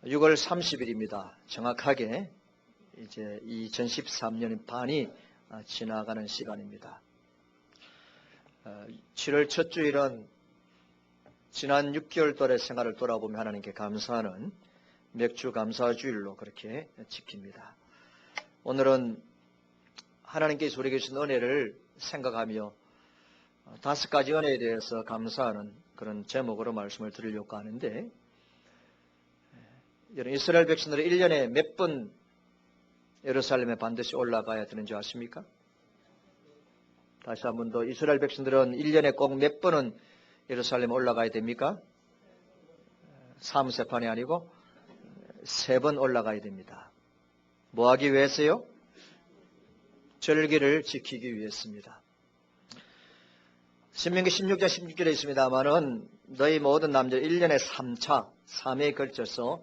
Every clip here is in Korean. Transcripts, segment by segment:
6월 30일입니다. 정확하게 이제 2013년 반이 지나가는 시간입니다. 7월 첫 주일은 지난 6개월 동안의 생활을 돌아보며 하나님께 감사하는 맥주 감사주일로 그렇게 지킵니다. 오늘은 하나님께서 우리에게 주신 은혜를 생각하며 5가지 은혜에 대해서 감사하는 그런 제목으로 말씀을 드리려고 하는데, 이스라엘 백성들은 1년에 몇 번 예루살렘에 반드시 올라가야 되는 줄 아십니까? 다시 한 번 더, 이스라엘 백성들은 1년에 꼭 몇 번은 예루살렘에 올라가야 됩니까? 사무세판이 아니고 3번 올라가야 됩니다. 뭐 하기 위해서요? 절기를 지키기 위해서입니다. 신명기 16장 16절에 있습니다만은 너희 모든 남자 1년에 3차, 3회에 걸쳐서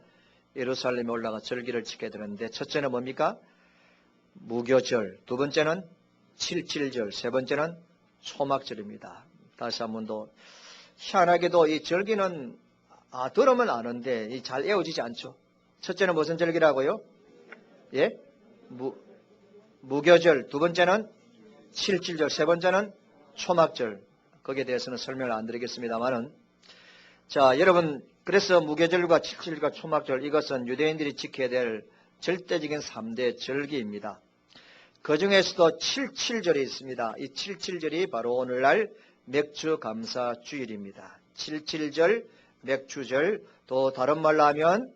예루살렘에 올라가 절기를 지켜야 되는데, 첫째는 뭡니까? 무교절, 두 번째는 칠칠절, 세 번째는 초막절입니다. 다시 한 번 더, 희한하게도 이 절기는 들으면 아는데 잘 외워지지 않죠. 첫째는 무슨 절기라고요? 예? 무교절, 두 번째는 칠칠절, 세 번째는 초막절. 거기에 대해서는 설명을 안 드리겠습니다만은, 자, 여러분, 그래서 무교절과 칠칠절과 초막절, 이것은 유대인들이 지켜야 될 절대적인 3대 절기입니다. 그 중에서도 칠칠절이 있습니다. 이 칠칠절이 바로 오늘날 맥주감사주일입니다. 칠칠절, 맥주절, 또 다른 말로 하면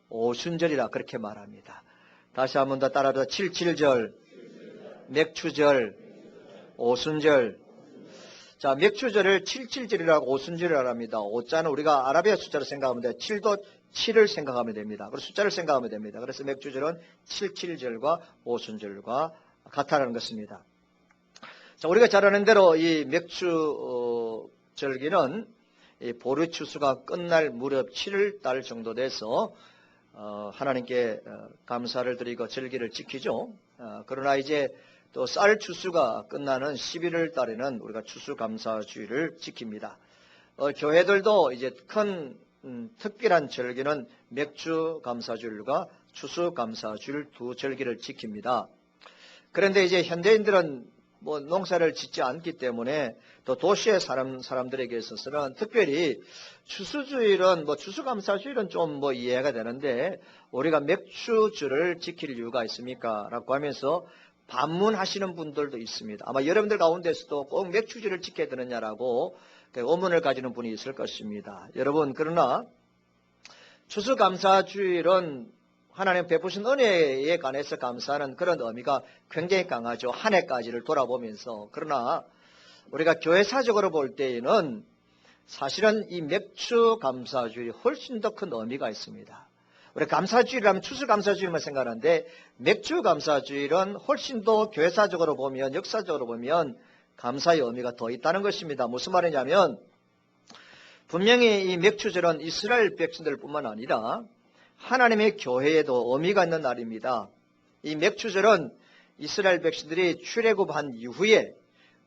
오순절이라 그렇게 말합니다. 다시 한 번 더 따라서 칠칠절, 맥주절, 오순절. 자, 맥주절을 칠칠절이라고 오순절이라고 합니다. 오자는 우리가 아라비아 숫자로 생각하면 돼요. 7도 7을 생각하면 됩니다. 그리고 숫자를 생각하면 됩니다. 그래서 맥주절은 칠칠절과 오순절과 같다는 것입니다. 자, 우리가 잘 아는 대로 이 맥주 절기는 보리 추수가 끝날 무렵 7월달 정도 돼서 하나님께 감사를 드리고 절기를 지키죠. 그러나 이제 또 쌀 추수가 끝나는 11월 달에는 우리가 추수감사주일을 지킵니다. 교회들도 이제 큰 특별한 절기는 맥주감사주일과 추수감사주일 두 절기를 지킵니다. 그런데 이제 현대인들은 뭐 농사를 짓지 않기 때문에 또 도시의 사람들에게 있어서는 특별히 추수주일은 추수감사주일은 좀 이해가 되는데 우리가 맥주절을 지킬 이유가 있습니까? 라고 하면서 반문하시는 분들도 있습니다. 아마 여러분들 가운데서도 꼭 맥주절을 지켜야 되느냐라고 의문을 가지는 분이 있을 것입니다. 여러분, 그러나 추수감사주일은 하나님 베푸신 은혜에 관해서 감사하는 그런 의미가 굉장히 강하죠. 한 해까지를 돌아보면서. 그러나 우리가 교회사적으로 볼 때에는 사실은 이 맥주감사주일이 훨씬 더 큰 의미가 있습니다. 우리 감사주일이라면 추수감사주일만 생각하는데 맥주감사주일은 훨씬 더 교회사적으로 보면, 역사적으로 보면 감사의 의미가 더 있다는 것입니다. 무슨 말이냐면, 분명히 이 맥주절은 이스라엘 백성들 뿐만 아니라 하나님의 교회에도 의미가 있는 날입니다. 이 맥주절은 이스라엘 백성들이 출애굽한 이후에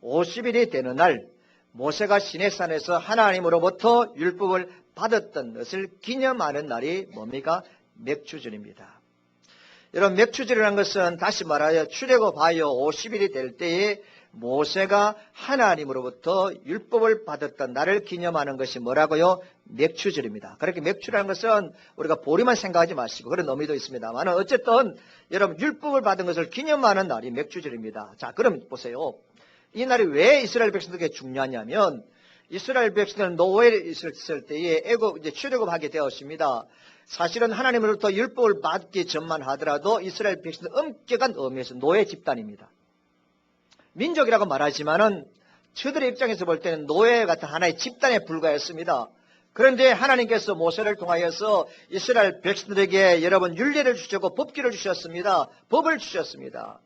50일이 되는 날, 모세가 시내산에서 하나님으로부터 율법을 받았던 것을 기념하는 날이 뭡니까? 맥주절입니다. 여러분, 맥주절이라는 것은 다시 말하여 출애굽하여 50일이 될 때에 모세가 하나님으로부터 율법을 받았던 날을 기념하는 것이 뭐라고요? 맥주절입니다. 그렇게 맥주라는 것은 우리가 보리만 생각하지 마시고 그런 의미도 있습니다만, 어쨌든 여러분, 율법을 받은 것을 기념하는 날이 맥주절입니다. 자, 그럼 보세요. 이 날이 왜 이스라엘 백성들에게 중요하냐면, 이스라엘 백성들은 노예에 있을 때에 이제 출애굽하게 되었습니다. 사실은 하나님으로부터 율법을 받기 전만 하더라도 이스라엘 백성들은 엄격한 의미에서 노예 집단입니다. 민족이라고 말하지만은 저들의 입장에서 볼 때는 노예 같은 하나의 집단에 불과했습니다. 그런데 하나님께서 모세를 통하여서 이스라엘 백성들에게 여러분 율례를 주셨고 법규를 주셨습니다. 법을 주셨습니다.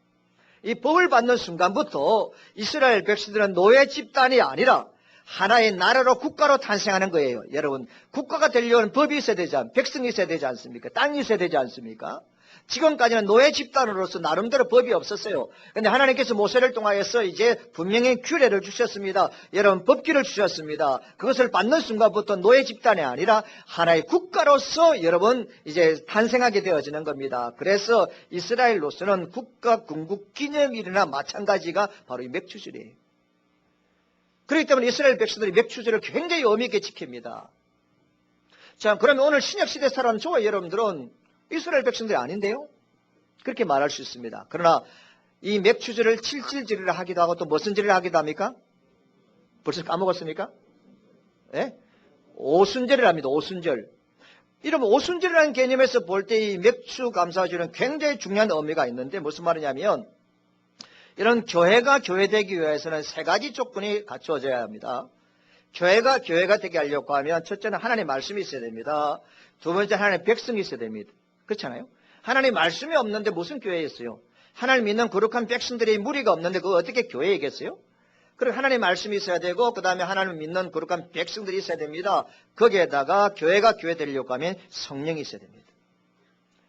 이 법을 받는 순간부터 이스라엘 백성들은 노예 집단이 아니라 하나의 나라로 국가로 탄생하는 거예요. 여러분, 국가가 되려면 법이 있어야 되지 않습니까? 백성이 있어야 되지 않습니까? 땅이 있어야 되지 않습니까? 지금까지는 노예 집단으로서 나름대로 법이 없었어요. 그런데 하나님께서 모세를 통하여서 이제 분명히 규례를 주셨습니다. 여러분 법규를 주셨습니다. 그것을 받는 순간부터 노예 집단이 아니라 하나의 국가로서 여러분 이제 탄생하게 되어지는 겁니다. 그래서 이스라엘로서는 국가 군국 기념일이나 마찬가지가 바로 이 맥추절이에요. 그렇기 때문에 이스라엘 백성들이 맥추절을 굉장히 의미 있게 지킵니다. 자, 그러면 오늘 신약시대 살아가는 저와 여러분들은 이스라엘 백성들이 아닌데요? 그렇게 말할 수 있습니다. 그러나 이 맥추절을 칠칠절이라 하기도 하고 또 무슨 절이라 하기도 합니까? 벌써 까먹었습니까? 예? 오순절이라 합니다. 오순절. 이러면 오순절이라는 개념에서 볼 때 이 맥추감사절은 굉장히 중요한 의미가 있는데 무슨 말이냐면 이런 교회가 교회되기 위해서는 세 가지 조건이 갖추어져야 합니다. 교회가 되게 하려고 하면 첫째는 하나님의 말씀이 있어야 됩니다. 두 번째 하나님의 백성이 있어야 됩니다. 그렇잖아요. 하나님의 말씀이 없는데 무슨 교회였어요? 하나님 믿는 거룩한 백성들이 무리가 없는데 그거 어떻게 교회이겠어요? 그리고 하나님의 말씀이 있어야 되고 그 다음에 하나님 믿는 거룩한 백성들이 있어야 됩니다. 거기에다가 교회가 교회 되려고 하면 성령이 있어야 됩니다.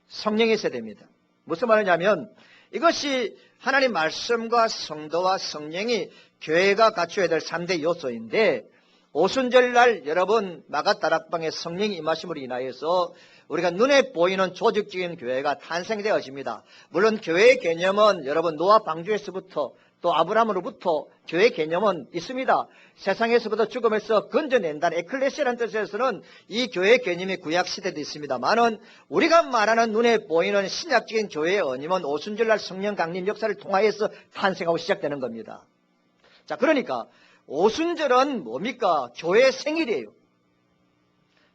성령이 있어야 됩니다. 무슨 말이냐면 이것이 하나님 말씀과 성도와 성령이 교회가 갖춰야 될 3대 요소인데 오순절날 여러분 마가다락방에 성령이 임하심으로 인하여서 우리가 눈에 보이는 조직적인 교회가 탄생되어집니다. 물론 교회의 개념은 여러분 노아 방주에서부터 또 아브라함으로부터 교회 개념은 있습니다. 세상에서부터 죽음에서 건져낸다는 에클레시아라는 뜻에서는 이 교회 개념이 구약시대도 있습니다만은 우리가 말하는 눈에 보이는 신약적인 교회의 언임은 오순절날 성령 강림 역사를 통하여서 탄생하고 시작되는 겁니다. 자, 그러니까 오순절은 뭡니까? 교회의 생일이에요.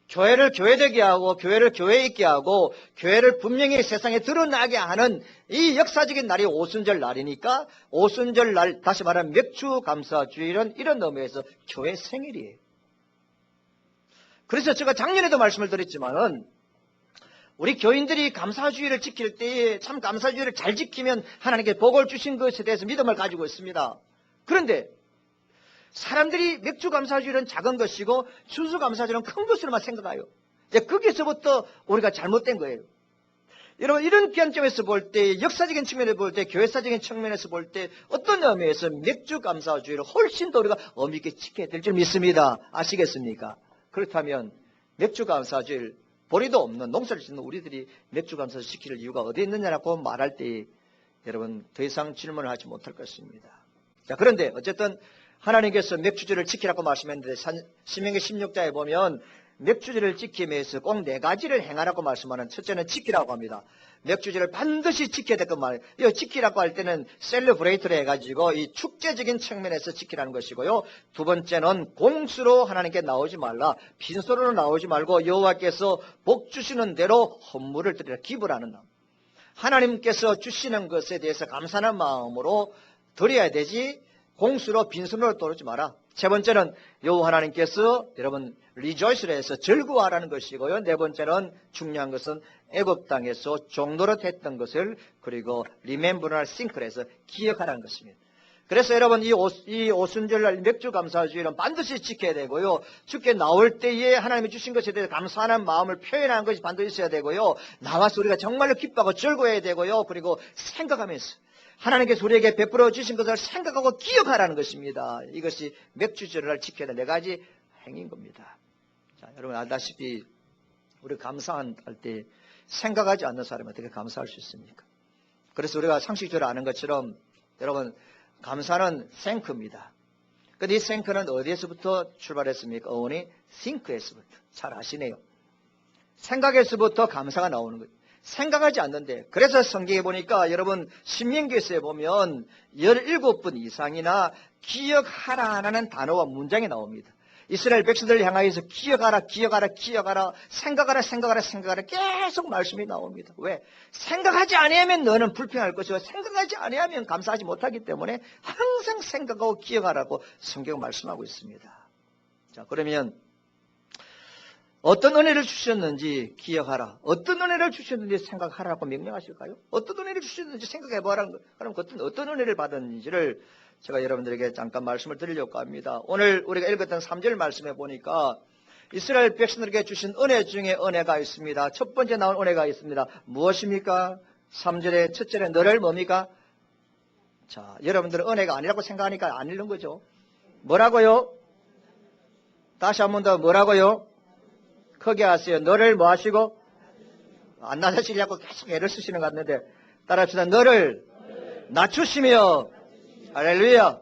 교회를 교회되게 하고 교회를 교회 있게 하고 교회를 분명히 세상에 드러나게 하는 이 역사적인 날이 오순절 날이니까 오순절 날 다시 말하면 맥추감사주일은 이런 의미에서 교회 생일이에요. 그래서 제가 작년에도 말씀을 드렸지만은 우리 교인들이 감사주일을 지킬 때에 참 감사주일을 잘 지키면 하나님께 복을 주신 것에 대해서 믿음을 가지고 있습니다. 그런데 사람들이 맥주감사주일은 작은 것이고 추수감사주일은 큰 것으로만 생각해요. 이제 거기서부터 우리가 잘못된 거예요. 여러분 이런 관점에서 볼 때 역사적인 측면에서 볼 때 교회사적인 측면에서 볼 때 어떤 의미에서 맥주감사주일을 훨씬 더 우리가 의미 있게 지켜야 될 줄 믿습니다. 아시겠습니까? 그렇다면 맥주감사주일 보리도 없는 농사를 짓는 우리들이 맥주감사주일 지킬 이유가 어디 있느냐라고 말할 때 여러분 더 이상 질문을 하지 못할 것입니다. 자, 그런데 어쨌든 하나님께서 맥추절을 지키라고 말씀했는데 신명기 16장에 보면 맥추절을 지킴에서 꼭 4가지를 행하라고 말씀하는 첫째는 지키라고 합니다. 맥추절을 반드시 지켜야 될 것 말이에요. 이 지키라고 할 때는 셀러브레이트를 해가지고 이 축제적인 측면에서 지키라는 것이고요. 두 번째는 공수로 하나님께 나오지 말라. 빈손으로 나오지 말고 여호와께서 복 주시는 대로 헌물을 드리라. 기부라는 것. 하나님께서 주시는 것에 대해서 감사하는 마음으로 드려야 되지 공수로 빈손으로 떠오르지 마라. 세 번째는 여호와 하나님께서 여러분 리조이스를 해서 즐거워하라는 것이고요. 네 번째는 중요한 것은 애굽 땅에서 종노릇 했던 것을 그리고 리멤버럴 싱크를 해서 기억하라는 것입니다. 그래서 여러분 이 오순절날 맥주감사주일은 반드시 지켜야 되고요. 주께 나올 때에 하나님이 주신 것에 대해서 감사하는 마음을 표현하는 것이 반드시 있어야 되고요. 나와서 우리가 정말로 기뻐하고 즐거워야 되고요. 그리고 생각하면서 하나님께서 우리에게 베풀어 주신 것을 생각하고 기억하라는 것입니다. 이것이 맥주절을 지켜야 될 4가지 행위인 겁니다. 자, 여러분 알다시피 우리 감사할 때 생각하지 않는 사람이 어떻게 감사할 수 있습니까? 그래서 우리가 상식적으로 아는 것처럼 여러분 감사는 생크입니다. 근데 이 생크는 어디에서부터 출발했습니까? 어원이 싱크에서부터. 잘 아시네요. 생각에서부터 감사가 나오는 거예요. 생각하지 않는데 그래서 성경에 보니까 여러분 신명기에서 보면 17번 이상이나 기억하라는 단어와 문장이 나옵니다. 이스라엘 백성들을 향하여서 기억하라 기억하라 기억하라 생각하라 생각하라 생각하라 계속 말씀이 나옵니다. 왜? 생각하지 아니하면 너는 불평할 것이고 생각하지 아니하면 감사하지 못하기 때문에 항상 생각하고 기억하라고 성경 말씀하고 있습니다. 자, 그러면 어떤 은혜를 주셨는지 기억하라. 어떤 은혜를 주셨는지 생각하라고 명령하실까요? 어떤 은혜를 주셨는지 생각해보라. 그럼 어떤 은혜를 받았는지를 제가 여러분들에게 잠깐 말씀을 드리려고 합니다. 오늘 우리가 읽었던 3절 말씀해 보니까 이스라엘 백성들에게 주신 은혜 중에 은혜가 있습니다. 첫 번째 나온 은혜가 있습니다. 무엇입니까? 3절에 첫절에 너를 뭡니까? 자, 여러분들은 은혜가 아니라고 생각하니까 안 읽는 거죠. 뭐라고요? 다시 한 번 더 뭐라고요? 크게 하세요. 너를 뭐 하시고? 안 낮아지려고 계속 애를 쓰시는 것 같는데 따라합시다. 너를 낮추시며 할렐루야.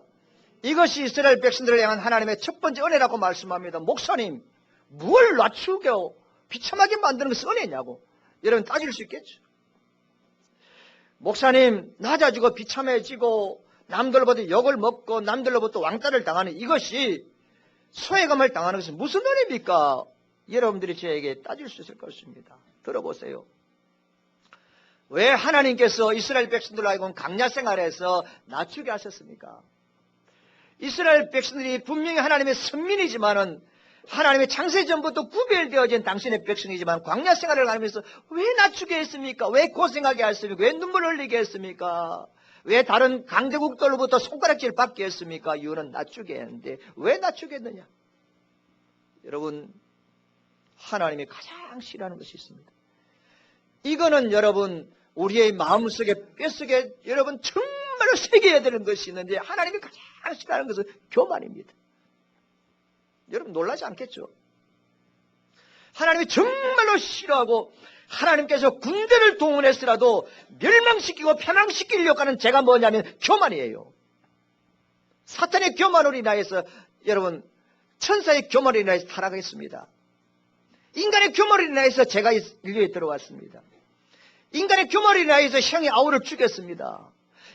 이것이 이스라엘 백성들을 향한 하나님의 첫 번째 은혜라고 말씀합니다. 목사님, 뭘 낮추겨? 비참하게 만드는 것이 은혜냐고. 여러분 따질 수 있겠죠. 목사님, 낮아지고 비참해지고 남들로부터 욕을 먹고 남들로부터 왕따를 당하는 이것이 소외감을 당하는 것이 무슨 은혜입니까? 여러분들이 저에게 따질 수 있을 것입니다. 들어보세요. 왜 하나님께서 이스라엘 백성들로 하여금 강야 생활에서 낮추게 하셨습니까? 이스라엘 백성들이 분명히 하나님의 선민이지만은 하나님의 창세 전부터 구별되어진 당신의 백성이지만 광야 생활을 하면서 왜 낮추게 했습니까? 왜 고생하게 했습니까? 왜 눈물 흘리게 했습니까? 왜 다른 강대국들로부터 손가락질 받게 했습니까? 이유는 낮추게 했는데 왜 낮추게 했느냐? 여러분, 하나님이 가장 싫어하는 것이 있습니다. 이거는 여러분 우리의 마음속에 뼛속에 여러분 정말로 새겨야 되는 것이 있는데 하나님이 가장 싫어하는 것은 교만입니다. 여러분 놀라지 않겠죠? 하나님이 정말로 싫어하고 하나님께서 군대를 동원했으라도 멸망시키고 패망시키려고 하는 죄가 뭐냐면 교만이에요. 사탄의 교만으로 인하여서 여러분 천사의 교만으로 인하여서 타락했습니다. 인간의 교만으로 인하여서 죄가 인류에 들어왔습니다. 인간의 교만으로 인하여서 형이 아우를 죽였습니다.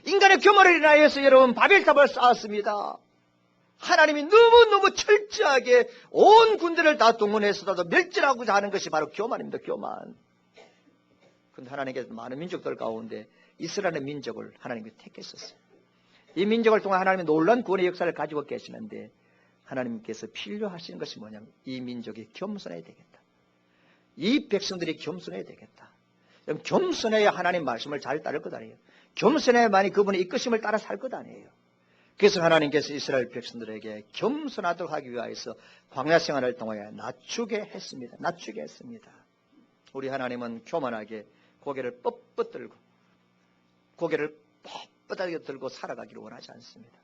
인간의 교만으로 인하여서 여러분 바벨탑을 쌓았습니다. 하나님이 너무너무 철저하게 온 군대를 다 동원해서라도 멸절하고자 하는 것이 바로 교만입니다. 교만. 그런데 하나님께서 많은 민족들 가운데 이스라엘 민족을 하나님께 택했었어요. 이 민족을 통해 하나님의 놀라운 구원의 역사를 가지고 계시는데 하나님께서 필요하시는 것이 뭐냐면 이 민족이 겸손해야 되겠다. 이 백성들이 겸손해야 되겠다. 그럼 겸손해야 하나님 말씀을 잘 따를 것 아니에요. 겸손해야만이 그분의 이끄심을 따라 살 것 아니에요. 그래서 하나님께서 이스라엘 백성들에게 겸손하도록 하기 위하여서 광야 생활을 통하여 낮추게 했습니다. 낮추게 했습니다. 우리 하나님은 교만하게 고개를 뻣뻣 들고 고개를 뻣뻣하게 들고 살아가기를 원하지 않습니다.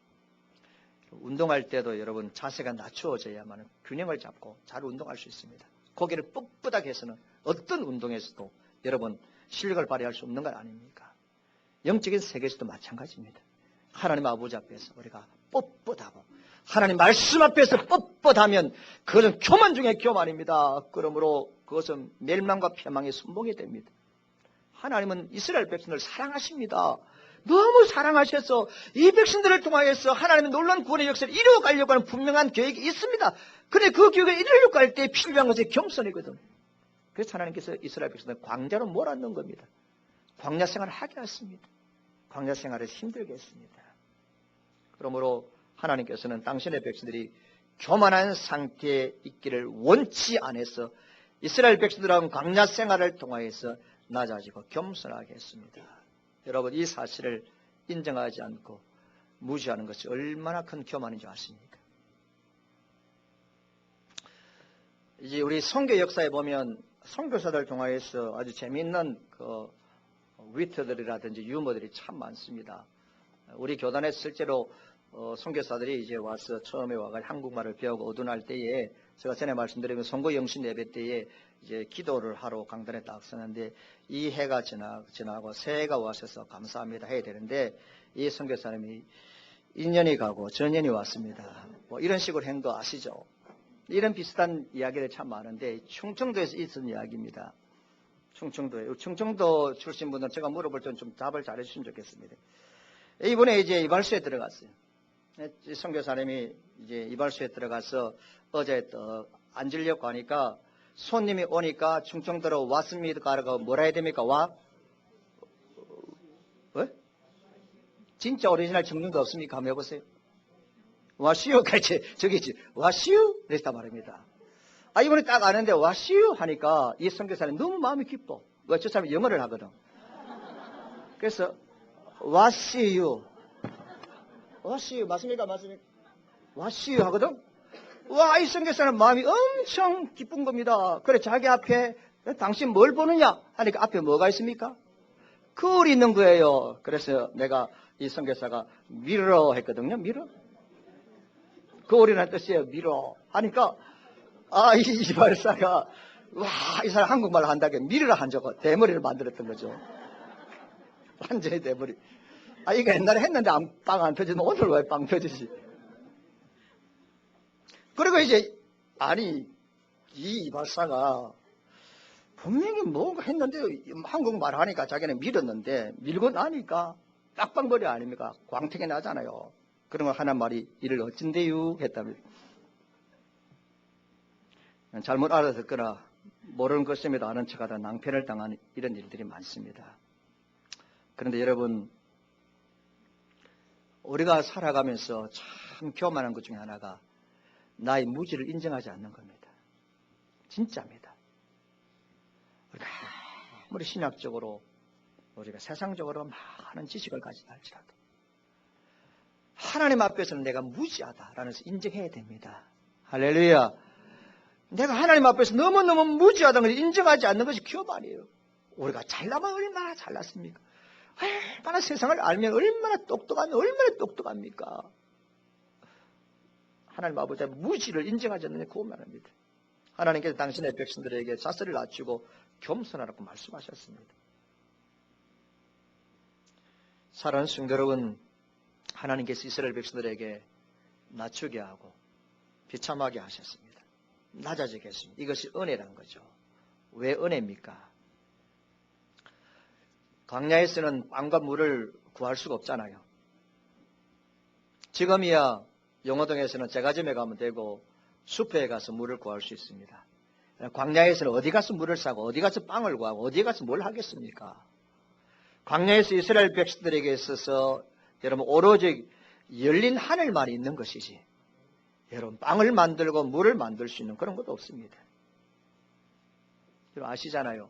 운동할 때도 여러분 자세가 낮추어져야만 균형을 잡고 잘 운동할 수 있습니다. 고개를 뻣뻣하게 해서는 어떤 운동에서도 여러분 실력을 발휘할 수 없는 것 아닙니까? 영적인 세계에서도 마찬가지입니다. 하나님 아버지 앞에서 우리가 뻣뻣하고 하나님 말씀 앞에서 뻣뻣하면 그것은 교만 중에 교만입니다. 그러므로 그것은 멸망과 패망의 순봉이 됩니다. 하나님은 이스라엘 백성들을 사랑하십니다. 너무 사랑하셔서 이 백성들을 통하여서 하나님의 놀라운 구원의 역사를 이루어가려고 하는 분명한 계획이 있습니다. 그런데 그 계획을 이루려고 할 때 필요한 것이 겸손이거든. 그래서 하나님께서 이스라엘 백성들을 광야로 몰아넣은 겁니다. 광야 생활을 하게 했습니다. 광야 생활을 힘들게 했습니다. 그러므로 하나님께서는 당신의 백성들이 교만한 상태에 있기를 원치 않아서 이스라엘 백성들은 광야 생활을 통하여서 낮아지고 겸손하게 했습니다. 여러분 이 사실을 인정하지 않고 무시하는 것이 얼마나 큰 교만인 줄 아십니까? 이제 우리 선교 역사에 보면 선교사들 통하여서 아주 재미있는 그 위트들이라든지 유머들이 참 많습니다. 우리 교단에 실제로 선교사들이 이제 와서 처음에 와가지고 한국말을 배우고 어둔할 때에 제가 전에 말씀드린 선거 영신 예배 때에 이제 기도를 하러 강단에 딱 서는데 이 해가 지나고 새해가 와셔서 감사합니다 해야 되는데 이 선교사님이 2년이 가고 전년이 왔습니다. 뭐 이런 식으로 한 거 아시죠? 이런 비슷한 이야기를 참 많은데 충청도에서 있었던 이야기입니다. 충청도 출신 분들 제가 물어볼 때 좀 답을 잘해 주시면 좋겠습니다. 이번에 이제 이발소에 들어갔어요. 선교사님이 이제 이발소에 들어가서 어제 또 앉으려고 하니까 손님이 오니까 충청도로 왔습니다. 가라고 뭐라 해야 됩니까? 왜? 진짜 오리지널 충청도 없습니까? 한번 해보세요. 와시오 같이 저기지 와시오 그랬단 말입니다. 이번에 딱 아는데 와시오 하니까 이 선교사님 너무 마음이 기뻐. 왜? 저 사람이 영어를 하거든. 그래서 와시오 맞습니까? 와시오 하거든. 와, 이 선교사는 마음이 엄청 기쁜 겁니다. 그래, 자기 앞에 당신 뭘 보느냐 하니까 앞에 뭐가 있습니까? 거울이 있는 거예요. 그래서 내가 이 선교사가 미러 했거든요. 미러? 거울이라는 뜻이에요. 미러 하니까 아, 이 발사가 와, 이 사람 한국말 한다게 미러를 한 적은 대머리를 만들었던 거죠. 완전히 대머리. 아, 이거 옛날에 했는데 빵 안 터지면 오늘 왜 빵 터지지? 그리고 이제 아니 이 발사가 분명히 뭔가 했는데 한국말 하니까 자기는 밀었는데 밀고 나니까 빡빡머리 아닙니까? 광택이 나잖아요. 그러면 하나 말이 이를 어쩐대요 했다면 잘못 알아듣거나 모르는 것임에도 아는 척하다 낭패를 당하는 이런 일들이 많습니다. 그런데 여러분, 우리가 살아가면서 참 교만한 것 중에 하나가 나의 무지를 인정하지 않는 겁니다. 진짜입니다. 우리가 아무리 신학적으로 우리가 세상적으로 많은 지식을 가지다 할지라도 하나님 앞에서는 내가 무지하다라는 것을 인정해야 됩니다. 할렐루야. 내가 하나님 앞에서 너무너무 무지하다는 것을 인정하지 않는 것이 교만이에요. 우리가 잘나면 얼마나 잘났습니까? 얼마나 세상을 알면 얼마나 똑똑합니까? 하나님 아버지의 무지를 인정하지 않는 게 교만입니다. 하나님께서 당신의 백성들에게 자세를 낮추고 겸손하라고 말씀하셨습니다. 사랑하는 성도 여러분, 하나님께서 이스라엘 백성들에게 낮추게 하고 비참하게 하셨습니다. 낮아지게 했습니다. 이것이 은혜란 거죠. 왜 은혜입니까? 광야에서는 빵과 물을 구할 수가 없잖아요. 지금이야 영호동에서는 제과점에 가면 되고 숲에 가서 물을 구할 수 있습니다. 광야에서는 어디 가서 물을 사고 어디 가서 빵을 구하고 어디 가서 뭘 하겠습니까? 광야에서 이스라엘 백성들에게 있어서 여러분 오로지 열린 하늘만 있는 것이지 여러분 빵을 만들고 물을 만들 수 있는 그런 것도 없습니다. 여러분 아시잖아요.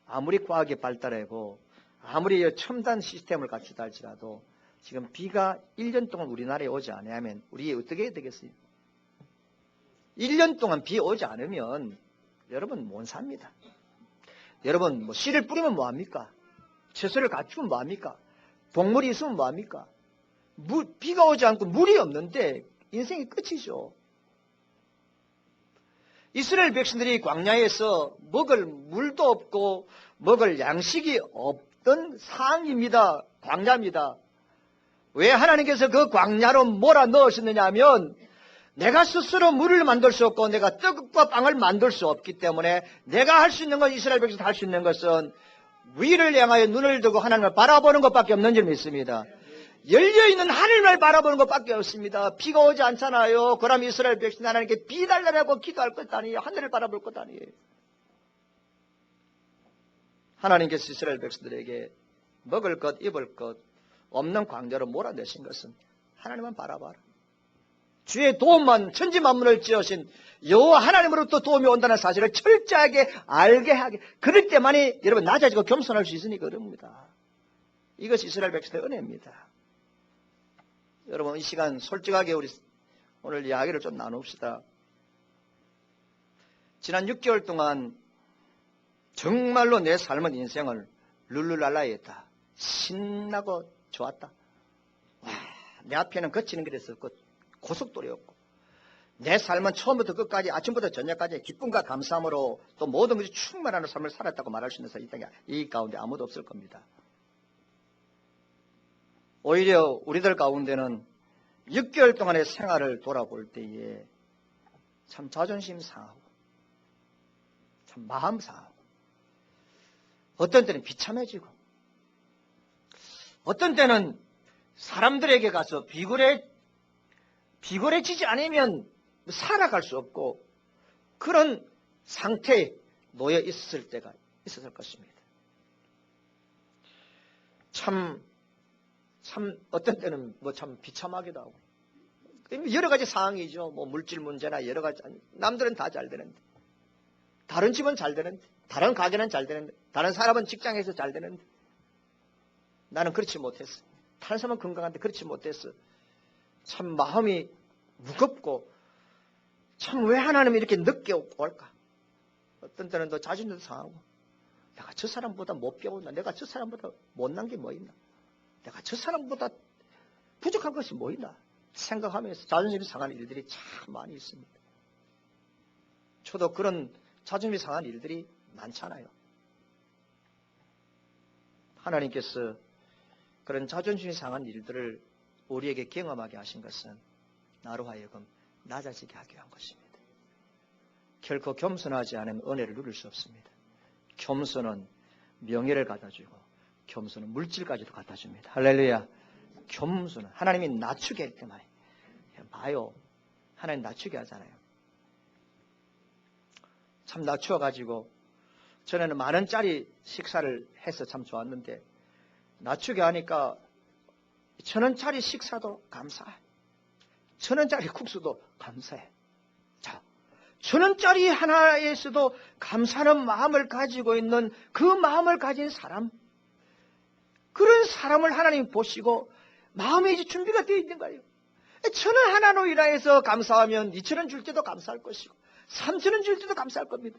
아무리 과학이 발달하고 아무리 첨단 시스템을 갖추다 할지라도 지금 비가 1년 동안 우리나라에 오지 않으면 우리 어떻게 해야 되겠어요? 1년 동안 비 오지 않으면 여러분 못 삽니다. 여러분 뭐 씨를 뿌리면 뭐합니까? 채소를 갖추면 뭐합니까? 동물이 있으면 뭐합니까? 비가 오지 않고 물이 없는데 인생이 끝이죠. 이스라엘 백성들이 광야에서 먹을 물도 없고 먹을 양식이 없던 상황입니다. 광야입니다. 왜 하나님께서 그 광야로 몰아넣으셨느냐 하면 내가 스스로 물을 만들 수 없고 내가 떡과 빵을 만들 수 없기 때문에 내가 할 수 있는 것, 이스라엘 백성들 할 수 있는 것은 위를 향하여 눈을 두고 하나님을 바라보는 것밖에 없는 줄 믿습니다. 열려있는 하늘을 바라보는 것밖에 없습니다. 비가 오지 않잖아요. 그럼 이스라엘 백성이 하나님께 비 달라고 기도할 것 아니에요. 하늘을 바라볼 것 아니에요. 하나님께서 이스라엘 백성들에게 먹을 것, 입을 것 없는 광야로 몰아내신 것은 하나님만 바라봐라. 주의 도움만 천지 만물을 지으신 여호와 하나님으로부터 도움이 온다는 사실을 철저하게 알게 하게 그럴 때만이 여러분 낮아지고 겸손할 수 있으니까 그럽니다. 이것이 이스라엘 백성의 은혜입니다. 여러분 이 시간 솔직하게 우리 오늘 이야기를 좀 나눕시다. 지난 6개월 동안 정말로 내 삶은 인생을 룰루랄라에 했다. 신나고 좋았다. 와, 내 앞에는 거치는 길이 있었고 고속도로였고 내 삶은 처음부터 끝까지 아침부터 저녁까지 기쁨과 감사함으로 또 모든 것이 충만한 삶을 살았다고 말할 수 있는 사람이 이 가운데 아무도 없을 겁니다. 오히려 우리들 가운데는 6개월 동안의 생활을 돌아볼 때에 참 자존심 상하고 참 마음 상하고 어떤 때는 비참해지고 어떤 때는 사람들에게 가서 비굴해지지 않으면 살아갈 수 없고 그런 상태에 놓여 있을 때가 있었을 것입니다. 참 어떤 때는 참 비참하기도 하고 여러 가지 상황이죠. 뭐 물질 문제나 여러 가지 남들은 다 잘 되는데 다른 집은 잘 되는데 다른 가게는 잘 되는데 다른 사람은 직장에서 잘 되는데 나는 그렇지 못했어. 다른 사람은 건강한데 그렇지 못했어. 참 마음이 무겁고 참 왜 하나님이 이렇게 늦게 올까? 어떤 때는 또 자신도 상하고, 내가 저 사람보다 못 배웠나? 내가 저 사람보다 못난 게 뭐 있나? 내가 저 사람보다 부족한 것이 뭐 있나? 생각하면서 자존심이 상하는 일들이 참 많이 있습니다. 저도 그런 자존심이 상한 일들이 많잖아요. 하나님께서 그런 자존심이 상한 일들을 우리에게 경험하게 하신 것은 나로 하여금 낮아지게 하기 위한 것입니다. 결코 겸손하지 않으면 은혜를 누릴 수 없습니다. 겸손은 명예를 갖다주고 겸손은 물질까지도 갖다줍니다. 할렐루야. 겸손은 하나님이 낮추게 할 때만 봐요. 하나님 낮추게 하잖아요. 참 낮추어가지고 전에는 10,000원짜리 식사를 해서 참 좋았는데 낮추게 하니까 1,000원짜리 식사도 감사해. 1,000원짜리 국수도 감사해. 자, 1,000원짜리 하나에서도 감사하는 마음을 가지고 있는 그 마음을 가진 사람, 그런 사람을 하나님 보시고 마음에 이제 준비가 되어 있는 거예요. 1,000원 하나로 인하여서 감사하면 2,000원 줄 때도 감사할 것이고 3,000원 줄 때도 감사할 겁니다.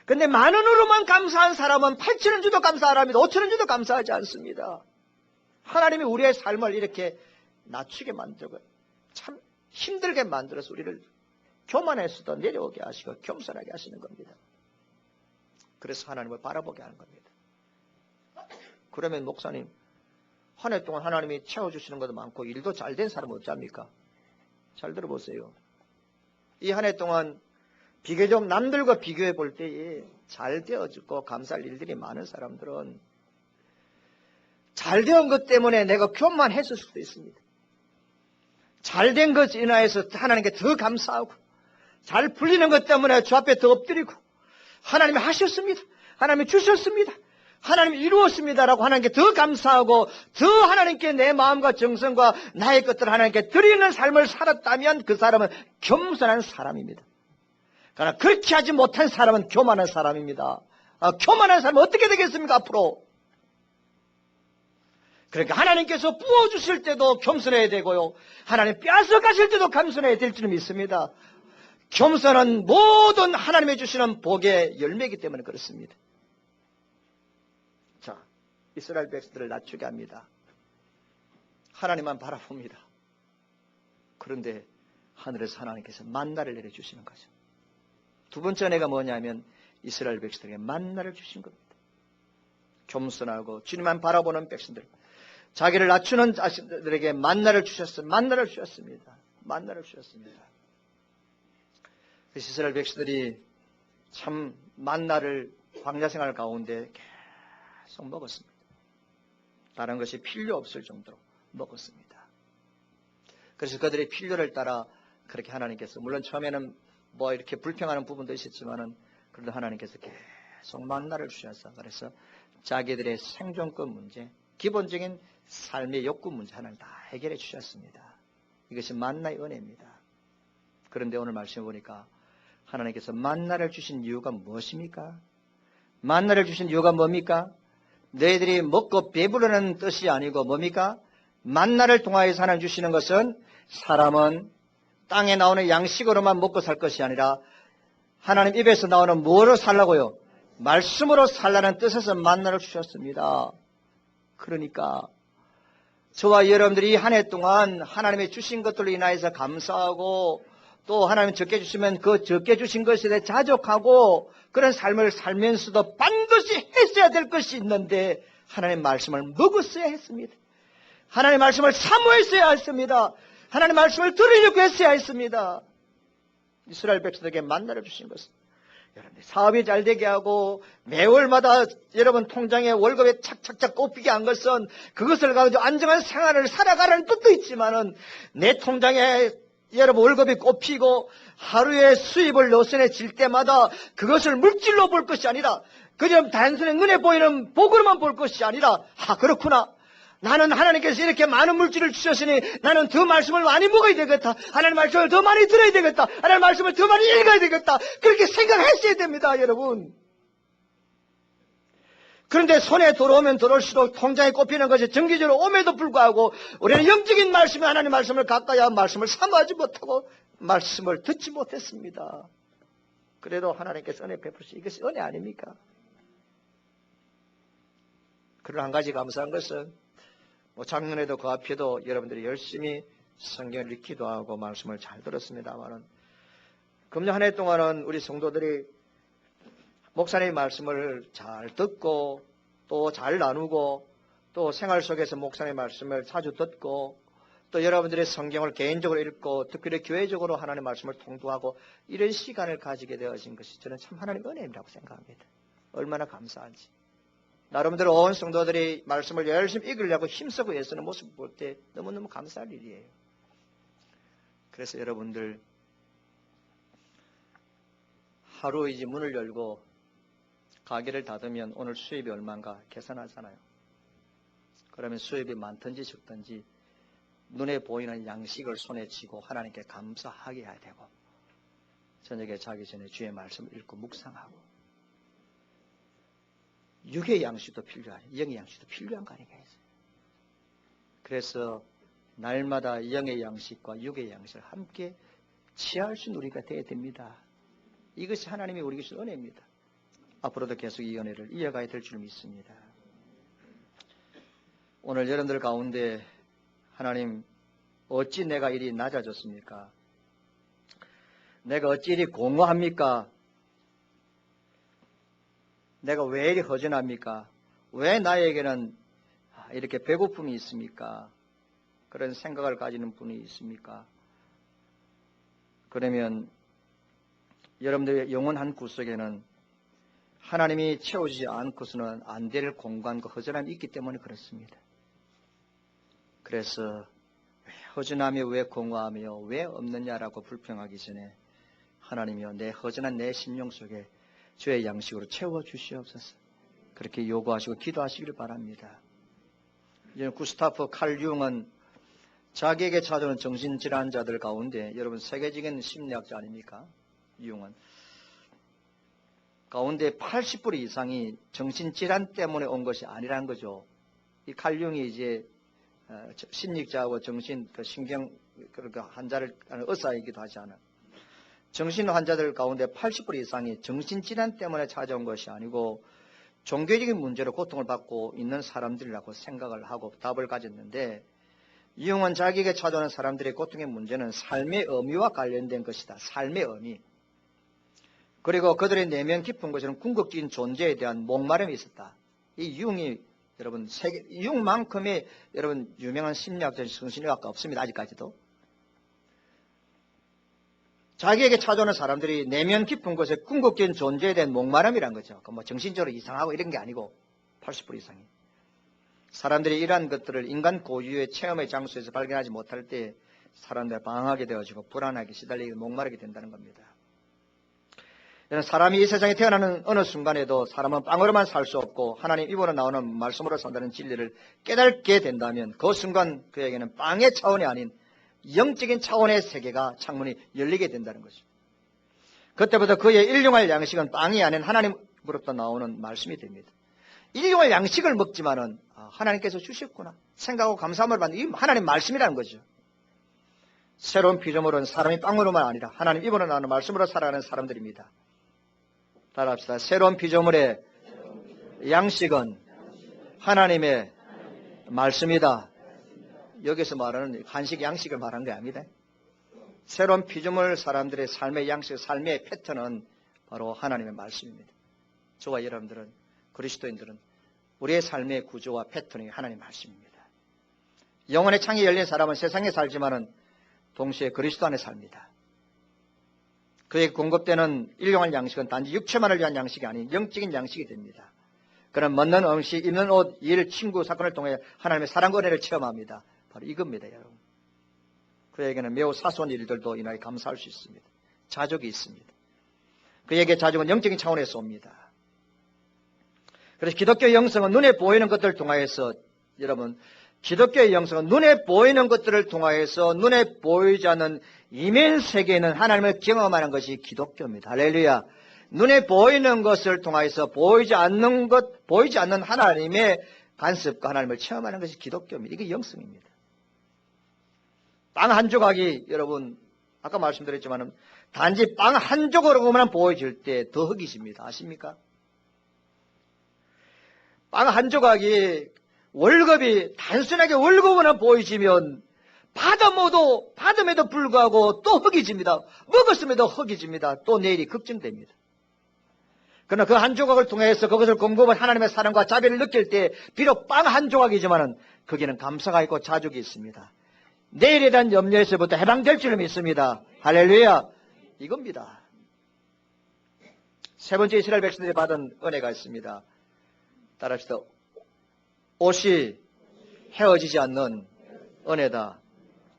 근데 10,000원으로만 감사한 사람은 8,000원 주도 감사하랍니다. 5,000원 주도 감사하지 않습니다. 하나님이 우리의 삶을 이렇게 낮추게 만들고 참 힘들게 만들어서 우리를 교만에서도 내려오게 하시고 겸손하게 하시는 겁니다. 그래서 하나님을 바라보게 하는 겁니다. 그러면 목사님, 한 해 동안 하나님이 채워주시는 것도 많고 일도 잘 된 사람은 어쩝니까? 잘 들어보세요. 이 한 해 동안 비교적 남들과 비교해 볼 때에 잘 되어지고 감사할 일들이 많은 사람들은 잘 된 것 때문에 내가 교만했을 수도 있습니다. 잘 된 것에 인하여서 하나님께 더 감사하고 잘 풀리는 것 때문에 주 앞에 더 엎드리고 하나님이 하셨습니다. 하나님이 주셨습니다. 하나님이 이루었습니다라고 하나님께 더 감사하고 더 하나님께 내 마음과 정성과 나의 것들을 하나님께 드리는 삶을 살았다면 그 사람은 겸손한 사람입니다. 그러나 그렇게 하지 못한 사람은 교만한 사람입니다. 교만한 사람은 어떻게 되겠습니까 앞으로? 그러니까 하나님께서 부어주실 때도 겸손해야 되고요. 하나님 빼앗아 가실 때도 겸손해야 될 줄 믿습니다. 겸손은 모든 하나님이 주시는 복의 열매이기 때문에 그렇습니다. 자, 이스라엘 백성들을 낮추게 합니다. 하나님만 바라봅니다. 그런데 하늘에서 하나님께서 만나를 내려주시는 거죠. 두 번째 은혜가 뭐냐면 이스라엘 백성들에게 만나를 주신 겁니다. 겸손하고 주님만 바라보는 백성들, 자기를 낮추는 자신들에게 만나를 주셨습니다. 만나를 주셨습니다. 만나를 주셨습니다. 이스라엘 백성들이 참 만나를 광야 생활 가운데 계속 먹었습니다. 다른 것이 필요 없을 정도로 먹었습니다. 그래서 그들의 필요를 따라 그렇게 하나님께서 물론 처음에는 뭐 이렇게 불평하는 부분도 있었지만은 그래도 하나님께서 계속 만나를 주셔서 그래서 자기들의 생존권 문제, 기본적인 삶의 욕구 문제 하나를 다 해결해 주셨습니다. 이것이 만나의 은혜입니다. 그런데 오늘 말씀해 보니까 하나님께서 만나를 주신 이유가 무엇입니까? 만나를 주신 이유가 뭡니까? 너희들이 먹고 배부르는 뜻이 아니고 뭡니까? 만나를 통하여서 하나님 주시는 것은 사람은 땅에 나오는 양식으로만 먹고 살 것이 아니라 하나님 입에서 나오는 뭐로 살라고요? 말씀으로 살라는 뜻에서 만나를 주셨습니다. 그러니까 저와 여러분들이 한 해 동안 하나님이 주신 것들로 인하여서 감사하고 또 하나님 적게 주시면 그 적게 주신 것에 대해 자족하고 그런 삶을 살면서도 반드시 했어야 될 것이 있는데 하나님 말씀을 먹었어야 했습니다. 하나님 말씀을 사모했어야 했습니다. 하나님 말씀을 들으려고 했어야 했습니다. 이스라엘 백성에게 만나를 주신 것은 여러분 사업이 잘 되게 하고 매월마다 여러분 통장에 월급에 착착착 꼽히게 한 것은 그것을 가지고 안정한 생활을 살아가라는 뜻도 있지만은 내 통장에 여러분 월급이 꼽히고 하루의 수입을 노선에 질 때마다 그것을 물질로 볼 것이 아니라 그냥 단순히 눈에 보이는 복으로만 볼 것이 아니라 그렇구나. 나는 하나님께서 이렇게 많은 물질을 주셨으니 나는 더 말씀을 많이 먹어야 되겠다. 하나님 말씀을 더 많이 들어야 되겠다. 하나님 말씀을 더 많이 읽어야 되겠다. 그렇게 생각했어야 됩니다, 여러분. 그런데 손에 들어오면 들어올수록 통장에 꼽히는 것이 정기적으로 옴에도 불구하고 우리는 영적인 말씀이 하나님 말씀을 가까이 한 말씀을 사모하지 못하고 말씀을 듣지 못했습니다. 그래도 하나님께서 은혜 베푸시 이것이 은혜 아닙니까? 그런 한 가지 감사한 것은 작년에도 그 앞에도 여러분들이 열심히 성경을 읽기도 하고 말씀을 잘 들었습니다만은 금년 한 해 동안은 우리 성도들이 목사님의 말씀을 잘 듣고 또 잘 나누고 또 생활 속에서 목사님의 말씀을 자주 듣고 또 여러분들의 성경을 개인적으로 읽고 특별히 교회적으로 하나님의 말씀을 통독하고 이런 시간을 가지게 되어진 것이 저는 참 하나님의 은혜라고 생각합니다. 얼마나 감사한지. 여러분들 온 성도들이 말씀을 열심히 읽으려고 힘쓰고 애쓰는 모습을 볼 때 너무너무 감사할 일이에요. 그래서 여러분들 하루 이제 문을 열고 가게를 닫으면 오늘 수입이 얼마인가 계산하잖아요. 그러면 수입이 많든지 적든지 눈에 보이는 양식을 손에 쥐고 하나님께 감사하게 해야 되고 저녁에 자기 전에 주의 말씀을 읽고 묵상하고 육의 양식도 필요하니 영의 양식도 필요한 거 아니겠어요. 그래서 날마다 영의 양식과 육의 양식을 함께 취할 수 있는 우리가 되어야 됩니다. 이것이 하나님이 우리에게 주신 은혜입니다. 앞으로도 계속 이 은혜를 이어가야 될 줄 믿습니다. 오늘 여러분들 가운데 하나님 어찌 내가 이리 낮아졌습니까? 내가 어찌 이리 공허합니까? 내가 왜 이리 허전합니까? 왜 나에게는 이렇게 배고픔이 있습니까? 그런 생각을 가지는 분이 있습니까? 그러면 여러분들의 영원한 구석에는 하나님이 채워주지 않고서는 안 될 공간과 허전함이 있기 때문에 그렇습니다. 그래서 왜 허전하며 왜 공허하며 왜 없느냐라고 불평하기 전에 하나님이여 내 허전한 내 심령 속에 주의 양식으로 채워주시옵소서. 그렇게 요구하시고 기도하시기를 바랍니다. 구스타프 칼 융은 자기에게 찾아오는 정신질환자들 가운데 여러분 세계적인 심리학자 아닙니까? 융은 가운데 80% 이상이 정신질환 때문에 온 것이 아니라는 거죠. 이 칼 융이 이제 심리학자하고 신경 환자를 의사이기도 하지 않아. 정신 환자들 가운데 80% 이상이 정신질환 때문에 찾아온 것이 아니고 종교적인 문제로 고통을 받고 있는 사람들이라고 생각을 하고 답을 가졌는데 융은 자기에게 찾아오는 사람들의 고통의 문제는 삶의 의미와 관련된 것이다. 삶의 의미. 그리고 그들의 내면 깊은 곳에는 궁극적인 존재에 대한 목마름이 있었다. 이 융이 여러분 융만큼의 여러분 유명한 심리학자 정신의학과 없습니다. 아직까지도. 자기에게 찾아오는 사람들이 내면 깊은 곳에 궁극적인 존재에 대한 목마름이란 거죠. 정신적으로 이상하고 이런 게 아니고 80% 이상이. 사람들이 이러한 것들을 인간 고유의 체험의 장소에서 발견하지 못할 때 사람들이 방황하게 되어지고 불안하게 시달리게 목마르게 된다는 겁니다. 사람이 이 세상에 태어나는 어느 순간에도 사람은 빵으로만 살 수 없고 하나님 입으로 나오는 말씀으로 산다는 진리를 깨닫게 된다면 그 순간 그에게는 빵의 차원이 아닌 영적인 차원의 세계가 창문이 열리게 된다는 것이죠. 그때부터 그의 일용할 양식은 빵이 아닌 하나님으로부터 나오는 말씀이 됩니다. 일용할 양식을 먹지만은 하나님께서 주셨구나 생각하고 감사함을 받는 이 하나님 말씀이라는 거죠. 새로운 피조물은 사람이 빵으로만 아니라 하나님 입으로 나오는 말씀으로 살아가는 사람들입니다. 따라합시다. 새로운 피조물의 양식은 하나님의 말씀이다. 여기서 말하는 한식 양식을 말하는 게 아닙니다. 새로운 피조물 사람들의 삶의 양식, 삶의 패턴은 바로 하나님의 말씀입니다. 저와 여러분들은 그리스도인들은 우리의 삶의 구조와 패턴이 하나님의 말씀입니다. 영혼의 창이 열린 사람은 세상에 살지만은 동시에 그리스도 안에 삽니다. 그에게 공급되는 일용할 양식은 단지 육체만을 위한 양식이 아닌 영적인 양식이 됩니다. 그는 먹는 음식, 입는 옷, 일, 친구, 사건을 통해 하나님의 사랑과 은혜를 체험합니다. 바로 이겁니다, 여러분. 그에게는 매우 사소한 일들도 인하여 감사할 수 있습니다. 자족이 있습니다. 그에게 자족은 영적인 차원에서 옵니다. 그래서 기독교의 영성은 눈에 보이는 것들을 통하여서 여러분 기독교의 영성은 눈에 보이는 것들을 통하여서 눈에 보이지 않는 이면 세계에는 하나님을 경험하는 것이 기독교입니다. 할렐루야. 눈에 보이는 것을 통하여서 보이지 않는 하나님의 간섭과 하나님을 체험하는 것이 기독교입니다. 이게 영성입니다. 빵 한 조각이 여러분 아까 말씀드렸지만 단지 빵 한 조각으로만 보여질 때 더 흑이십니다. 아십니까? 빵 한 조각이 월급이 단순하게 월급으로만 보이시면 받음에도 불구하고 또 흑이집니다. 먹었음에도 흑이집니다. 또 내일이 걱정됩니다. 그러나 그 한 조각을 통해서 그것을 공급한 하나님의 사랑과 자비를 느낄 때 비록 빵 한 조각이지만 거기는 감사가 있고 자족이 있습니다. 내일에 대한 염려에서부터 해방될 줄 믿습니다. 할렐루야. 이겁니다. 세 번째 이스라엘 백성들이 받은 은혜가 있습니다. 따라합시다. 옷이 헤어지지 않는 은혜다.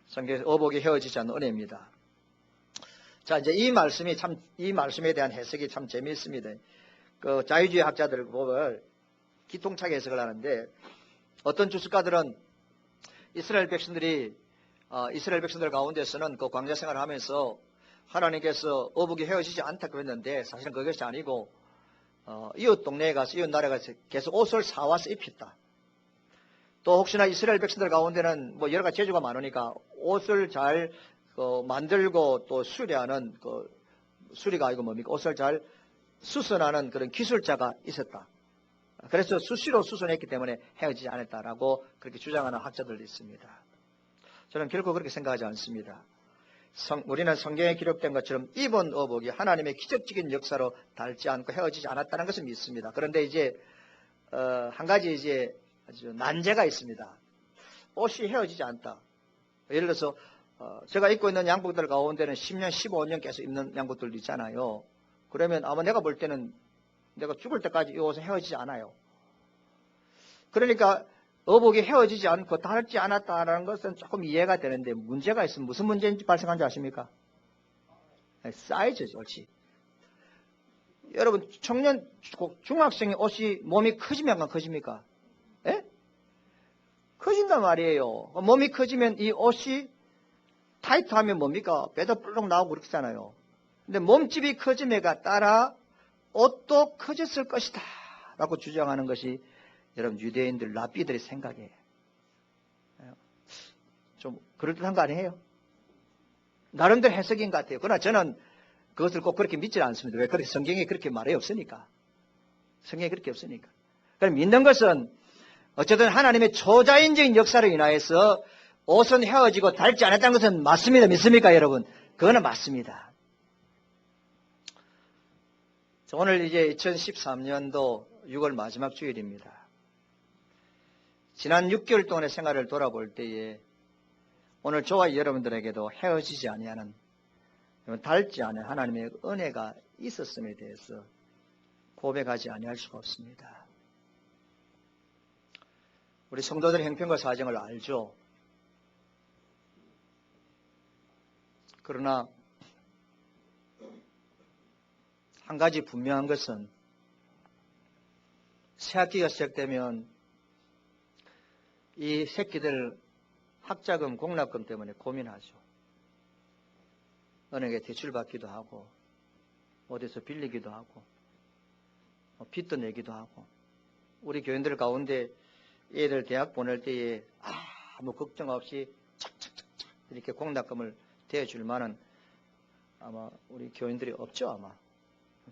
성경에서 어복이 헤어지지 않는 은혜입니다. 자, 이제 이 말씀에 대한 해석이 참 재미있습니다. 그 자유주의 학자들 보면 기통차게 해석을 하는데 어떤 주석가들은 이스라엘 백성들 가운데서는 그 광야 생활을 하면서 하나님께서 어복이 헤어지지 않다고 했는데 사실은 그것이 아니고 이웃 동네에 가서 이웃 나라에 가서 계속 옷을 사와서 입혔다. 또 혹시나 이스라엘 백성들 가운데는 뭐 여러 가지 재주가 많으니까 옷을 잘 만들고 또 수리하는 수리가 아니고 뭡니까? 옷을 잘 수선하는 그런 기술자가 있었다. 그래서 수시로 수선했기 때문에 헤어지지 않았다라고 그렇게 주장하는 학자들도 있습니다. 저는 결코 그렇게 생각하지 않습니다. 우리는 성경에 기록된 것처럼 입은 어복이 하나님의 기적적인 역사로 닳지 않고 헤어지지 않았다는 것을 믿습니다. 그런데 이제 한 가지 이제 아주 난제가 있습니다. 옷이 헤어지지 않다. 예를 들어서 제가 입고 있는 양복들 가운데는 10년, 15년 계속 입는 양복들도 있잖아요. 그러면 아마 내가 볼 때는 내가 죽을 때까지 이 옷은 헤어지지 않아요. 그러니까 어복이 헤어지지 않고 닳지 않았다는 것은 조금 이해가 되는데 문제가 있으면 무슨 문제인지 발생한지 아십니까? 사이즈죠, 옳지. 여러분 청년 중학생의 옷이 몸이 커지면 안 커집니까? 예? 커진단 말이에요. 몸이 커지면 이 옷이 타이트하면 뭡니까? 배도 불룩 나오고 그렇잖아요. 근데 몸집이 커짐에 따라 옷도 커졌을 것이다 라고 주장하는 것이 여러분 유대인들 랍비들의 생각이에요. 좀 그럴듯한 거 아니에요? 나름대로 해석인 것 같아요. 그러나 저는 그것을 꼭 그렇게 믿지 않습니다. 왜? 그렇게 성경에 그렇게 말이 없으니까. 성경에 그렇게 없으니까. 그럼 믿는 것은 어쨌든 하나님의 초자연적인 역사로 인하여서 옷은 헤어지고 닳지 않았다는 것은 맞습니다. 믿습니까, 여러분? 그거는 맞습니다. 오늘 이제 2013년도 6월 마지막 주일입니다. 지난 6개월 동안의 생활을 돌아볼 때에 오늘 저와 여러분들에게도 헤어지지 아니하는, 닳지 않은 하나님의 은혜가 있었음에 대해서 고백하지 아니할 수가 없습니다. 우리 성도들 형편과 사정을 알죠. 그러나 한 가지 분명한 것은 새학기가 시작되면 이 새끼들 학자금, 공납금 때문에 고민하죠. 은행에 대출받기도 하고 어디서 빌리기도 하고 빚도 내기도 하고 우리 교인들 가운데 애들 대학 보낼 때에 아무 걱정 없이 착착착착 이렇게 공납금을 대줄 만한 아마 우리 교인들이 없죠. 아마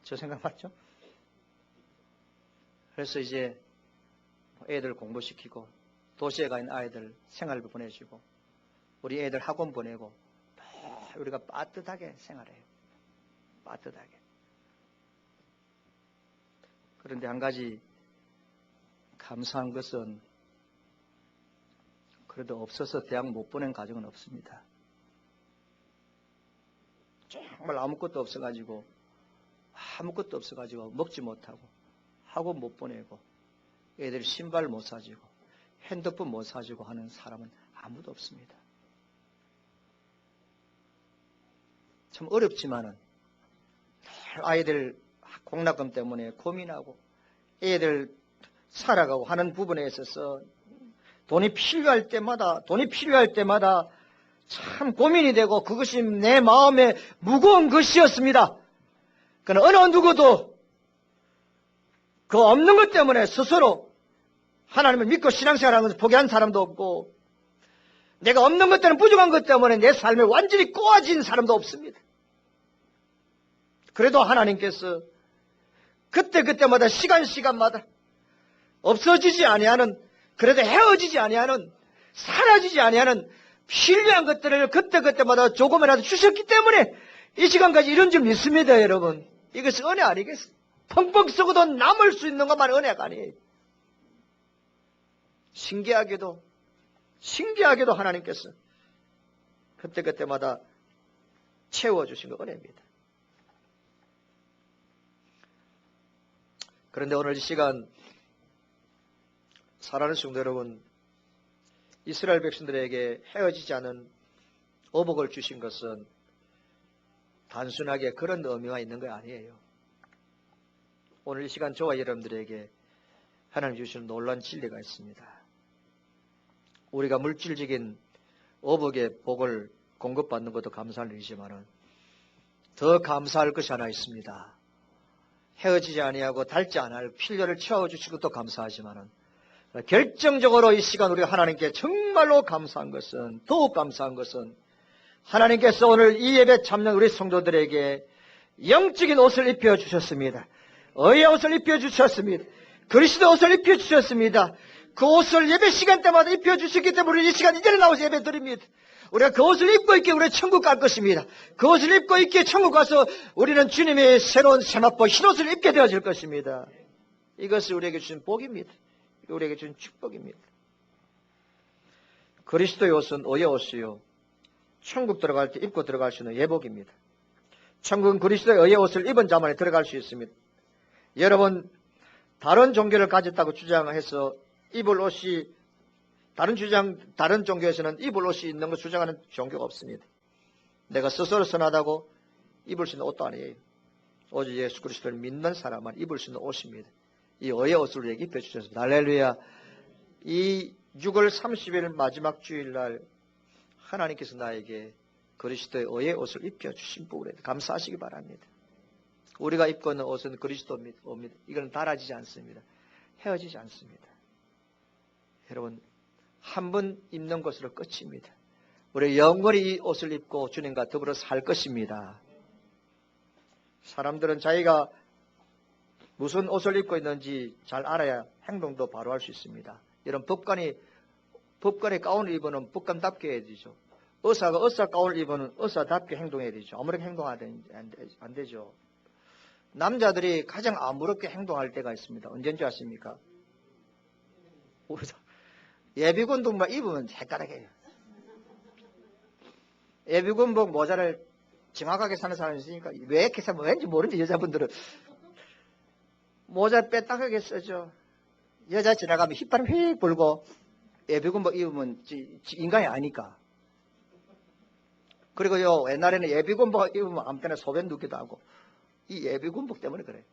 저 생각 맞죠? 그래서 이제 애들 공부시키고 도시에 가 있는 아이들 생활비 보내주고 우리 애들 학원 보내고 우리가 빠듯하게 생활해요. 빠듯하게. 그런데 한 가지 감사한 것은 그래도 없어서 대학 못 보낸 가정은 없습니다. 정말 아무것도 없어가지고 먹지 못하고 학원 못 보내고 애들 신발 못 사주고 핸드폰 못 사주고 하는 사람은 아무도 없습니다. 참 어렵지만은 아이들 공납금 때문에 고민하고 애들 살아가고 하는 부분에 있어서 돈이 필요할 때마다 참 고민이 되고 그것이 내 마음에 무거운 것이었습니다. 그러나 어느 누구도 그 없는 것 때문에 스스로 하나님을 믿고 신앙생활하는 것을 포기한 사람도 없고 내가 없는 것 때문에, 부족한 것 때문에 내 삶에 완전히 꼬아진 사람도 없습니다. 그래도 하나님께서 그때마다 시간마다 없어지지 아니하는, 그래도 헤어지지 아니하는, 사라지지 아니하는 필요한 것들을 그때마다 조금이라도 주셨기 때문에 이 시간까지 이런 줄 믿습니다, 여러분. 이것은 은혜 아니겠어요? 펑펑 썩어도 남을 수 있는 것만 은혜가 아니에요. 신기하게도 하나님께서 그때마다 채워주신 거 은혜입니다. 그런데 오늘 이 시간 사랑하는 성도 여러분, 이스라엘 백성들에게 헤어지지 않은 어복을 주신 것은 단순하게 그런 의미가 있는 거 아니에요. 오늘 이 시간 저와 여러분들에게 하나님 주시는 놀라운 진리가 있습니다. 우리가 물질적인 어복의 복을 공급받는 것도 감사할 일이지만 더 감사할 것이 하나 있습니다. 헤어지지 아니하고 닳지 않을 필요를 채워주시고 또 감사하지만 결정적으로 이 시간 우리가 하나님께 정말로 감사한 것은, 더욱 감사한 것은 하나님께서 오늘 이 예배 참여한 우리 성도들에게 영적인 옷을 입혀주셨습니다. 의의 옷을 입혀주셨습니다. 그리스도 옷을 입혀주셨습니다. 그 옷을 예배 시간 때마다 입혀주셨기 때문에 우리 이 시간 이전에 나와서 예배 드립니다. 우리가 그 옷을 입고 있기에 우리가 천국 갈 것입니다. 그 옷을 입고 있기에 천국 가서 우리는 주님의 새로운 세마포 흰옷을 입게 되어질 것입니다. 이것이 우리에게 주신 복입니다. 우리에게 주신 축복입니다. 그리스도의 옷은 의의 옷이요, 천국 들어갈 때 입고 들어갈 수 있는 예복입니다. 천국은 그리스도의 의의 옷을 입은 자만이 들어갈 수 있습니다. 여러분, 다른 종교를 가졌다고 주장해서 입을 옷이, 다른 종교에서는 입을 옷이 있는 걸 주장하는 종교가 없습니다. 내가 스스로 선하다고 입을 수 있는 옷도 아니에요. 오직 예수 그리스도를 믿는 사람만 입을 수 있는 옷입니다. 이 의의 옷을 우리에게 입혀주셨습니다. 할렐루야. 이 6월 30일 마지막 주일날 하나님께서 나에게 그리스도의 의의 옷을 입혀주신 부분에 감사하시기 바랍니다. 우리가 입고 있는 옷은 그리스도입니다. 이건 달아지지 않습니다. 헤어지지 않습니다. 여러분, 한 번 입는 것으로 끝입니다. 우리 영원히 이 옷을 입고 주님과 더불어 살 것입니다. 사람들은 자기가 무슨 옷을 입고 있는지 잘 알아야 행동도 바로 할 수 있습니다. 이런 법관의 가운을 입으면 법관답게 해야 되죠. 의사가 의사 가운을 입으면 의사답게 행동해야 되죠. 아무렇게 행동하면 안 되죠. 남자들이 가장 아무렇게 행동할 때가 있습니다. 언제인지 아십니까? 예비군복만 입으면 헷갈하게. 예비군복 모자를 정확하게 사는 사람이 있으니까 왜 이렇게 사면 왠지 모르는지 여자분들은 모자 빼딱하게 쓰죠. 여자 지나가면 휘파람 휙 불고 예비군복 입으면 인간이 아니까. 그리고요, 옛날에는 예비군복 입으면 아무 때나 소변 누기도 하고 이 예비군복 때문에 그래요.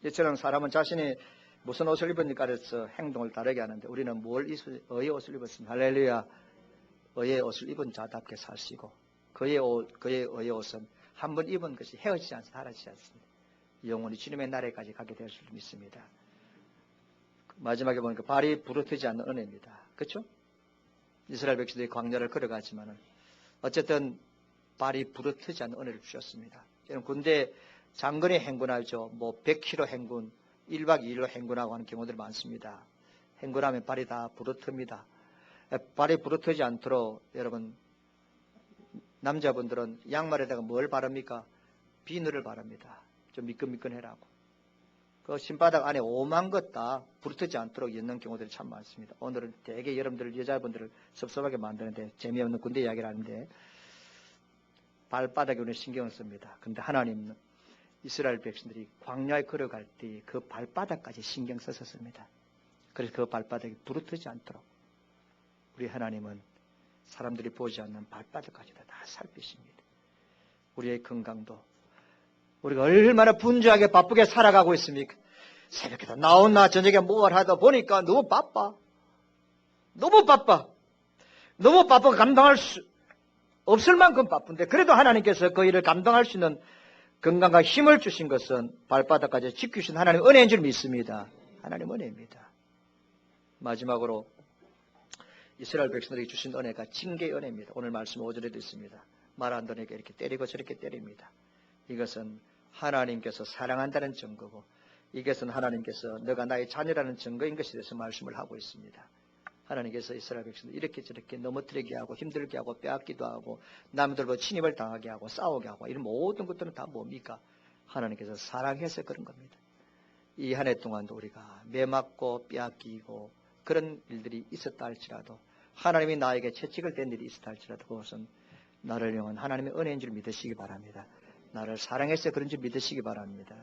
이처럼 사람은 자신이 무슨 옷을 입으니까 해서 행동을 다르게 하는데 우리는 의의 옷을 입었습니다. 할렐루야. 의의 옷을 입은 자답게 사시고 그의 의의 옷은 한 번 입은 것이 헤어지지 않습니다. 사라지지 않습니다. 영원히 주님의 나라에까지 가게 될 줄 믿습니다. 마지막에 보니까 발이 부르트지 않는 은혜입니다. 그렇죠? 이스라엘 백성들이 광야를 걸어가지만은 어쨌든 발이 부르트지 않는 은혜를 주셨습니다. 여러분, 군대 장거리 행군하죠. 뭐 100km 행군, 1박 2일로 행군하고 하는 경우들이 많습니다. 행군하면 발이 다 부르트입니다. 발이 부르트지 않도록 여러분, 남자분들은 양말에다가 뭘 바릅니까? 비누를 바릅니다. 좀 미끈미끈해라고. 그 신바닥 안에 오만 것 다 부르트지 않도록 엮는 경우들이 참 많습니다. 오늘은 되게 여러분들, 여자분들을 섭섭하게 만드는데 재미없는 군대 이야기를 하는데 발바닥에 우리는 신경을 씁니다. 그런데 하나님은 이스라엘 백성들이 광야에 걸어갈 때 그 발바닥까지 신경 썼습니다. 그래서 그 발바닥이 부르트지 않도록 우리 하나님은 사람들이 보지 않는 발바닥까지도 다 살피십니다. 우리의 건강도 우리가 얼마나 분주하게 바쁘게 살아가고 있습니까? 새벽에 나오나 저녁에 뭘 하다 보니까 너무 바빠. 너무 감당할 수 없을 만큼 바쁜데 그래도 하나님께서 그 일을 감당할 수 있는 건강과 힘을 주신 것은 발바닥까지 지키신 하나님 은혜인 줄 믿습니다. 하나님 은혜입니다. 마지막으로 이스라엘 백성들에게 주신 은혜가 징계의 은혜입니다. 오늘 말씀 5절에도 있습니다. 말 안 듣는 에게 이렇게 때리고 저렇게 때립니다. 이것은 하나님께서 사랑한다는 증거고, 이것은 하나님께서 너가 나의 자녀라는 증거인 것에 대해서 말씀을 하고 있습니다. 하나님께서 이스라엘 백성들 이렇게 저렇게 넘어뜨리게 하고 힘들게 하고 빼앗기도 하고 남들보다 침입을 당하게 하고 싸우게 하고 이런 모든 것들은 다 뭡니까? 하나님께서 사랑해서 그런 겁니다. 이 한 해 동안도 우리가 매맞고 빼앗기고 그런 일들이 있었다 할지라도, 하나님이 나에게 채찍을 댄 일이 있었다 할지라도 그것은 나를 향한 하나님의 은혜인 줄 믿으시기 바랍니다. 나를 사랑해서 그런 줄 믿으시기 바랍니다.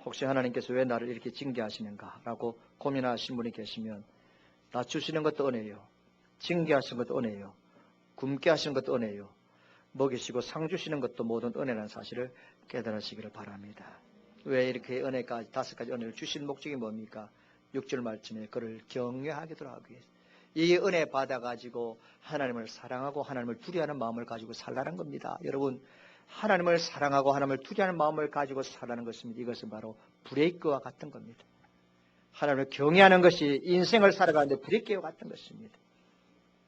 혹시 하나님께서 왜 나를 이렇게 징계하시는가 라고 고민하신 분이 계시면, 낮추시는 것도 은혜요, 징계하시는 것도 은혜요, 굶게 하시는 것도 은혜요, 먹이시고 상 주시는 것도 모든 은혜라는 사실을 깨달으시기를 바랍니다. 왜 이렇게 은혜까지 5가지 은혜를 주신 목적이 뭡니까? 6절 말씀에 그를 경외하게도 하기 위해서. 이 은혜 받아가지고 하나님을 사랑하고 하나님을 두려워하는 마음을 가지고 살라는 겁니다. 여러분, 하나님을 사랑하고 하나님을 두려워하는 마음을 가지고 살라는 것입니다. 이것은 바로 브레이크와 같은 겁니다. 하나님을 경외하는 것이 인생을 살아가는데 브레이크와 같은 것입니다.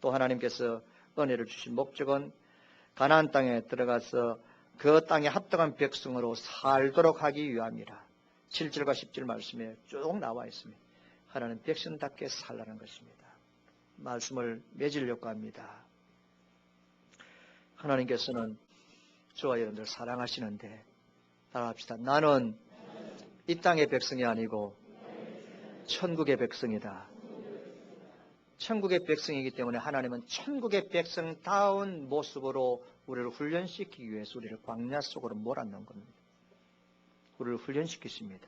또 하나님께서 은혜를 주신 목적은 가나안 땅에 들어가서 그 땅에 합당한 백성으로 살도록 하기 위함이라. 7절과 10절 말씀에 쭉 나와 있습니다. 하나님 백성답게 살라는 것입니다. 말씀을 맺으려고 합니다. 하나님께서는 저와 여러분들 사랑하시는데 따라합시다. 나는 이 땅의 백성이 아니고 천국의 백성이다. 천국의 백성이기 때문에 하나님은 천국의 백성다운 모습으로 우리를 훈련시키기 위해서 우리를 광야 속으로 몰아넣은 겁니다. 우리를 훈련시키십니다.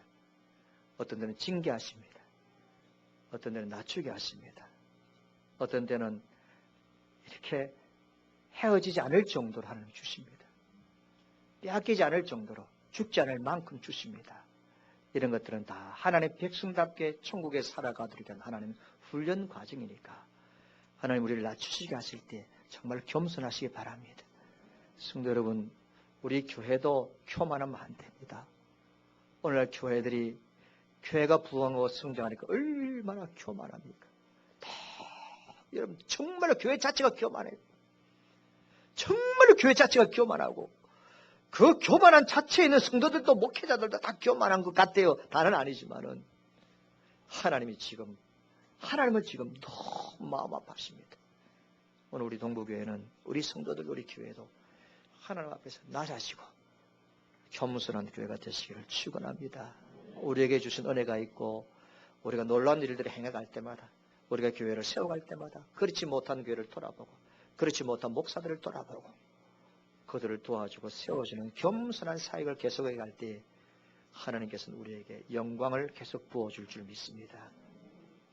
어떤 데는 징계하십니다. 어떤 데는 낮추게 하십니다. 어떤 데는 이렇게 헤어지지 않을 정도로 하나님 주십니다. 빼앗기지 않을 정도로 죽지 않을 만큼 주십니다. 이런 것들은 다 하나님의 백성답게 천국에 살아가도록 하는 하나님의 훈련 과정이니까 하나님 우리를 낮추시게 하실 때 정말 겸손하시기 바랍니다. 성도 여러분, 우리 교회도 교만하면 안 됩니다. 오늘날 교회가 부흥하고 성장하니까 얼마나 교만합니까? 여러분, 정말로 교회 자체가 교만해요. 정말로 교회 자체가 교만하고 그 교만한 자체에 있는 성도들도 목회자들도 다 교만한 것 같아요. 다는 아니지만은 하나님은 지금 너무 마음 아파하십니다. 오늘 우리 동부교회는 우리 성도들, 우리 교회도 하나님 앞에서 낮아지고 겸손한 교회가 되시기를 축원합니다. 우리에게 주신 은혜가 있고 우리가 놀라운 일들을 행해갈 때마다, 우리가 교회를 세워갈 때마다 그렇지 못한 교회를 돌아보고 그렇지 못한 목사들을 돌아보고 그들을 도와주고 세워주는 겸손한 사역을 계속해 갈 때 하나님께서는 우리에게 영광을 계속 부어줄 줄 믿습니다.